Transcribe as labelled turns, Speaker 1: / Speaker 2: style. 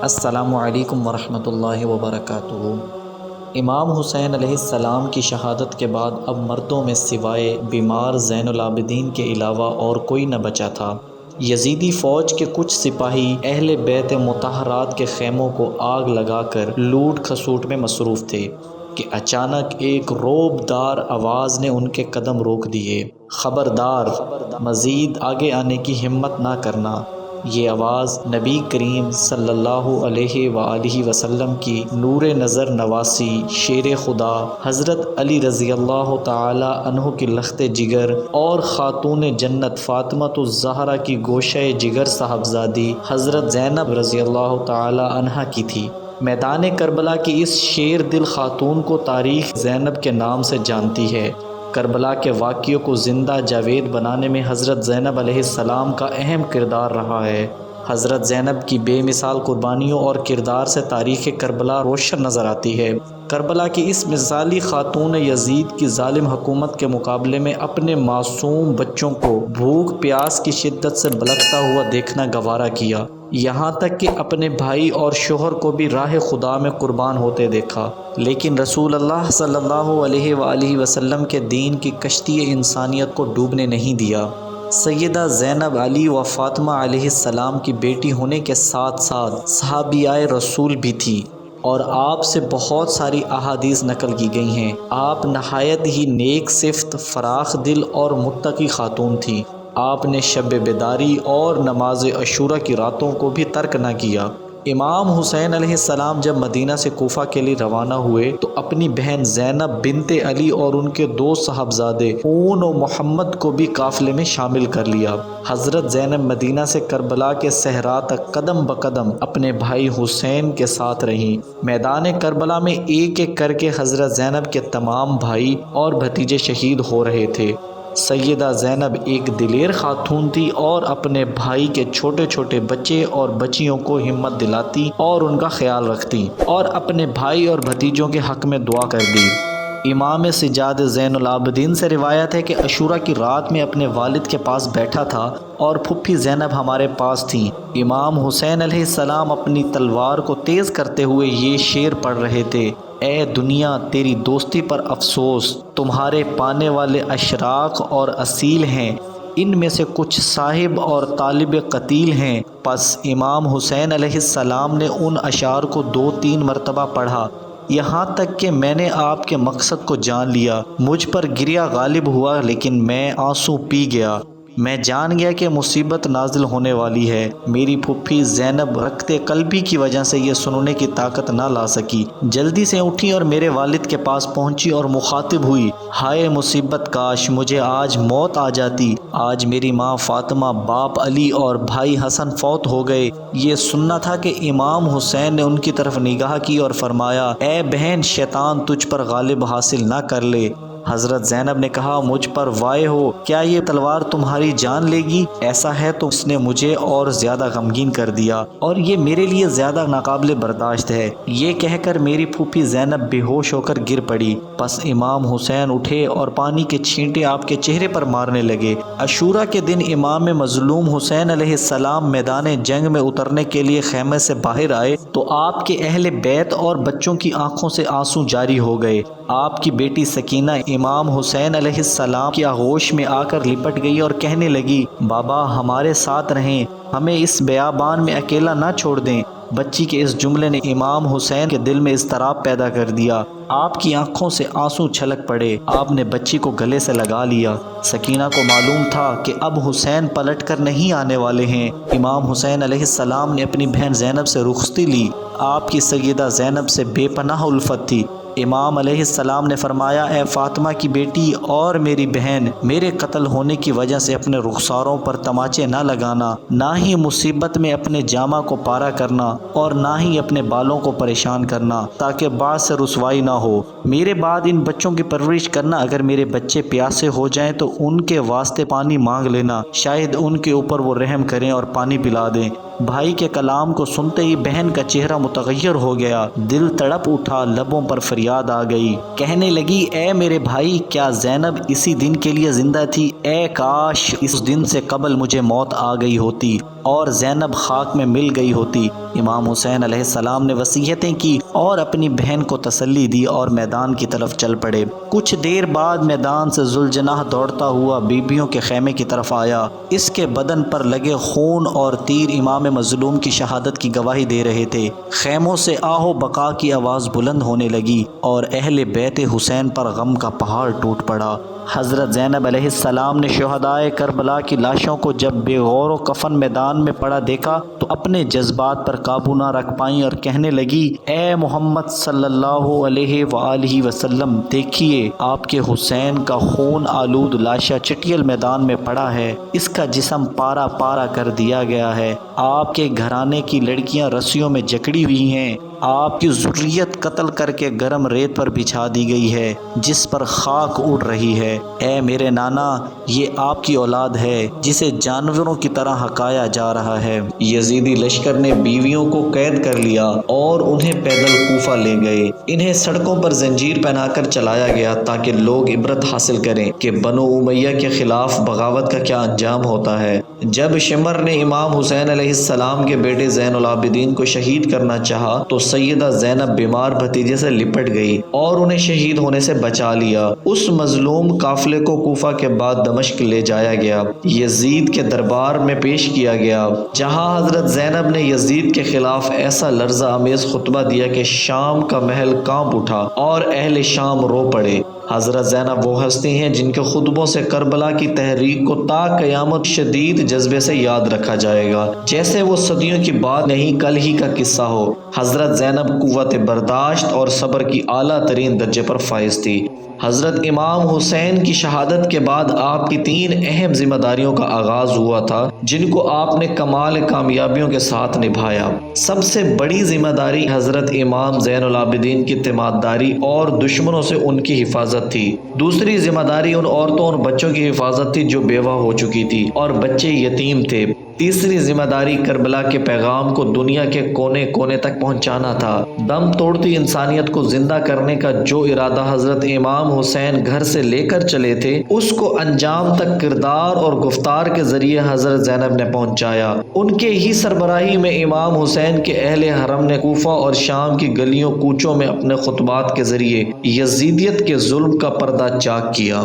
Speaker 1: السلام علیکم ورحمۃ اللہ وبرکاتہ۔ امام حسین علیہ السلام کی شہادت کے بعد اب مردوں میں سوائے بیمار زین العابدین کے علاوہ اور کوئی نہ بچا تھا۔ یزیدی فوج کے کچھ سپاہی اہل بیت مطہرات کے خیموں کو آگ لگا کر لوٹ کھسوٹ میں مصروف تھے کہ اچانک ایک رعب دار آواز نے ان کے قدم روک دیے۔ خبردار، مزید آگے آنے کی ہمت نہ کرنا۔ یہ آواز نبی کریم صلی اللہ علیہ وآلہ وسلم کی نور نظر نواسی شیر خدا حضرت علی رضی اللہ تعالی عنہ کی لخت جگر اور خاتون جنت فاطمۃ الزہرا کی گوشہ جگر صاحبزادی حضرت زینب رضی اللہ تعالی عنہا کی تھی۔ میدان کربلا کی اس شیر دل خاتون کو تاریخ زینب کے نام سے جانتی ہے۔ کربلا کے واقعوں کو زندہ جاوید بنانے میں حضرت زینب علیہ السلام کا اہم کردار رہا ہے۔ حضرت زینب کی بے مثال قربانیوں اور کردار سے تاریخ کربلا روشن نظر آتی ہے۔ کربلا کی اس مثالی خاتون نے یزید کی ظالم حکومت کے مقابلے میں اپنے معصوم بچوں کو بھوک پیاس کی شدت سے بلکتا ہوا دیکھنا گوارا کیا، یہاں تک کہ اپنے بھائی اور شوہر کو بھی راہ خدا میں قربان ہوتے دیکھا، لیکن رسول اللہ صلی اللہ علیہ وآلہ وسلم کے دین کی کشتی انسانیت کو ڈوبنے نہیں دیا۔ سیدہ زینب علی و فاطمہ علیہ السلام کی بیٹی ہونے کے ساتھ ساتھ صحابیہ رسول بھی تھی، اور آپ سے بہت ساری احادیث نقل کی گئی ہیں۔ آپ نہایت ہی نیک صفت، فراخ دل اور متقی خاتون تھیں۔ آپ نے شب بیداری اور نماز عاشوراء کی راتوں کو بھی ترک نہ کیا۔ امام حسین علیہ السلام جب مدینہ سے کوفہ کے لیے روانہ ہوئے تو اپنی بہن زینب بنت علی اور ان کے دو صاحبزادے اون و محمد کو بھی قافلے میں شامل کر لیا۔ حضرت زینب مدینہ سے کربلا کے صحرا تک قدم بقدم اپنے بھائی حسین کے ساتھ رہیں۔ میدان کربلا میں ایک ایک کر کے حضرت زینب کے تمام بھائی اور بھتیجے شہید ہو رہے تھے۔ سیدہ زینب ایک دلیر خاتون تھی اور اپنے بھائی کے چھوٹے چھوٹے بچے اور بچیوں کو ہمت دلاتی اور ان کا خیال رکھتی، اور اپنے بھائی اور بھتیجوں کے حق میں دعا کرتی۔ امام سجاد زین العابدین سے روایت ہے کہ عاشوراء کی رات میں اپنے والد کے پاس بیٹھا تھا اور پھپھی زینب ہمارے پاس تھیں۔ امام حسین علیہ السلام اپنی تلوار کو تیز کرتے ہوئے یہ شعر پڑھ رہے تھے: اے دنیا تیری دوستی پر افسوس، تمہارے پانے والے اشراق اور اصیل ہیں، ان میں سے کچھ صاحب اور طالب قتیل ہیں۔ پس امام حسین علیہ السلام نے ان اشعار کو 2-3 مرتبہ پڑھا، یہاں تک کہ میں نے آپ کے مقصد کو جان لیا۔ مجھ پر گریہ غالب ہوا لیکن میں آنسو پی گیا۔ میں جان گیا کہ مصیبت نازل ہونے والی ہے۔ میری پھپھی زینب رقت قلبی کی وجہ سے یہ سننے کی طاقت نہ لا سکی، جلدی سے اٹھی اور میرے والد کے پاس پہنچی اور مخاطب ہوئی: ہائے مصیبت، کاش مجھے آج موت آ جاتی۔ آج میری ماں فاطمہ، باپ علی اور بھائی حسن فوت ہو گئے۔ یہ سننا تھا کہ امام حسین نے ان کی طرف نگاہ کی اور فرمایا: اے بہن، شیطان تجھ پر غالب حاصل نہ کر لے۔ حضرت زینب نے کہا: مجھ پر وائے ہو، کیا یہ تلوار تمہاری جان لے گی؟ ایسا ہے تو اس نے مجھے اور زیادہ غمگین کر دیا، اور یہ میرے لیے زیادہ ناقابل برداشت ہے۔ یہ کہہ کر میری پھوپھی زینب بے ہوش ہو کر گر پڑی۔ پس امام حسین اٹھے اور پانی کے چھینٹے آپ کے چہرے پر مارنے لگے۔ عاشوراء کے دن امام مظلوم حسین علیہ السلام میدان جنگ میں اترنے کے لیے خیمے سے باہر آئے تو آپ کے اہل بیت اور بچوں کی آنکھوں سے آنسو جاری ہو گئے۔ آپ کی بیٹی سکینہ امام حسین علیہ السلام کی آغوش میں آ کر لپٹ گئی اور کہنے لگی: بابا ہمارے ساتھ رہیں، ہمیں اس بیابان میں اکیلا نہ چھوڑ دیں۔ بچی کے اس جملے نے امام حسین کے دل میں اضطراب پیدا کر دیا۔ آپ کی آنکھوں سے آنسو چھلک پڑے۔ آپ نے بچی کو گلے سے لگا لیا۔ سکینہ کو معلوم تھا کہ اب حسین پلٹ کر نہیں آنے والے ہیں۔ امام حسین علیہ السلام نے اپنی بہن زینب سے رخصتی لی۔ آپ کی سیدہ زینب سے بے پناہ الفت تھی۔ امام علیہ السلام نے فرمایا: اے فاطمہ کی بیٹی اور میری بہن، میرے قتل ہونے کی وجہ سے اپنے رخساروں پر تماچے نہ لگانا، نہ ہی مصیبت میں اپنے جامہ کو پارا کرنا، اور نہ ہی اپنے بالوں کو پریشان کرنا، تاکہ بعد سے رسوائی نہ ہو۔ میرے بعد ان بچوں کی پرورش کرنا۔ اگر میرے بچے پیاسے ہو جائیں تو ان کے واسطے پانی مانگ لینا، شاید ان کے اوپر وہ رحم کریں اور پانی پلا دیں۔ بھائی کے کلام کو سنتے ہی بہن کا چہرہ متغیر ہو گیا، دل تڑپ اٹھا، لبوں پر فریاد آ گئی۔ کہنے لگی: اے میرے بھائی، کیا زینب اسی دن کے لیے زندہ تھی؟ اے کاش اس دن سے قبل مجھے موت آ گئی ہوتی۔ اور زینب خاک میں مل گئی ہوتی۔ امام حسین علیہ السلام نے وصیتیں کی اور اپنی بہن کو تسلی دی اور میدان کی طرف چل پڑے۔ کچھ دیر بعد میدان سے ذوالجناح دوڑتا ہوا بیبیوں کے خیمے کی طرف آیا۔ اس کے بدن پر لگے خون اور تیر امام مظلوم کی شہادت کی گواہی دے رہے تھے۔ خیموں سے آہ و بقا کی آواز بلند ہونے لگی اور اہل بیت حسین پر غم کا پہاڑ ٹوٹ پڑا۔ حضرت زینب علیہ السلام نے شہدائے کربلا کی لاشوں کو جب بے غور و کفن میدان میں پڑا دیکھا تو اپنے جذبات پر قابو نہ رکھ پائیں اور کہنے لگی، اے محمد صلی اللہ علیہ وآلہ وسلم، دیکھیے آپ کے حسین کا خون آلود لاشا چٹیل میدان میں پڑا ہے، اس کا جسم پارا پارا کر دیا گیا ہے، آپ کے گھرانے کی لڑکیاں رسیوں میں جکڑی ہوئی ہیں، آپ کی ذریت قتل کر کے گرم ریت پر بچھا دی گئی ہے جس پر خاک اڑ رہی ہے۔ اے میرے نانا، یہ آپ کی اولاد ہے جسے جانوروں کی طرح ہکایا جا رہا ہے۔ یزیدی لشکر نے بیویوں کو قید کر لیا اور انہیں پیدل کوفہ لے گئے۔ انہیں سڑکوں پر زنجیر پہنا کر چلایا گیا تاکہ لوگ عبرت حاصل کریں کہ بنو امیہ کے خلاف بغاوت کا کیا انجام ہوتا ہے۔ جب شمر نے امام حسین علیہ السلام کے بیٹے زین العابدین کو شہید کرنا چاہا تو سیدہ زینب بیمار بھتیجے سے لپٹ گئی اور انہیں شہید ہونے سے بچا لیا۔ اس مظلوم قافلے کو کوفہ کے بعد دمشق لے جایا گیا، یزید کے دربار میں پیش کیا گیا، جہاں حضرت زینب نے یزید کے خلاف ایسا لرزہ امیز خطبہ دیا کہ شام کا محل کانپ اٹھا اور اہل شام رو پڑے۔ حضرت زینب وہ ہستی ہیں جن کے خطبوں سے کربلا کی تحریک کو تا قیامت شدید جذبے سے یاد رکھا جائے گا، جیسے وہ صدیوں کی بات نہیں کل ہی کا قصہ ہو۔ حضرت زینب قوت برداشت اور صبر کی اعلیٰ ترین درجے پر فائز تھی۔ حضرت امام حسین کی شہادت کے بعد آپ کی 3 اہم ذمہ داریوں کا آغاز ہوا تھا جن کو آپ نے کمال کامیابیوں کے ساتھ نبھایا۔ سب سے بڑی ذمہ داری حضرت امام زین العابدین کی اعتماد داری اور دشمنوں سے ان کی حفاظت تھی۔ دوسری ذمہ داری ان عورتوں اور بچوں کی حفاظت تھی جو بیوہ ہو چکی تھی اور بچے یتیم تھے۔ تیسری ذمہ داری کربلا کے پیغام کو دنیا کے کونے کونے تک پہنچانا تھا۔ دم توڑتی انسانیت کو زندہ کرنے کا جو ارادہ حضرت امام حسین گھر سے لے کر چلے تھے، اس کو انجام تک کردار اور گفتار کے ذریعے حضرت زینب نے پہنچایا۔ ان کے ہی سربراہی میں امام حسین کے اہل حرم نے کوفہ اور شام کی گلیوں کوچوں میں اپنے خطبات کے ذریعے یزیدیت کے ظلم کا پردہ چاک کیا۔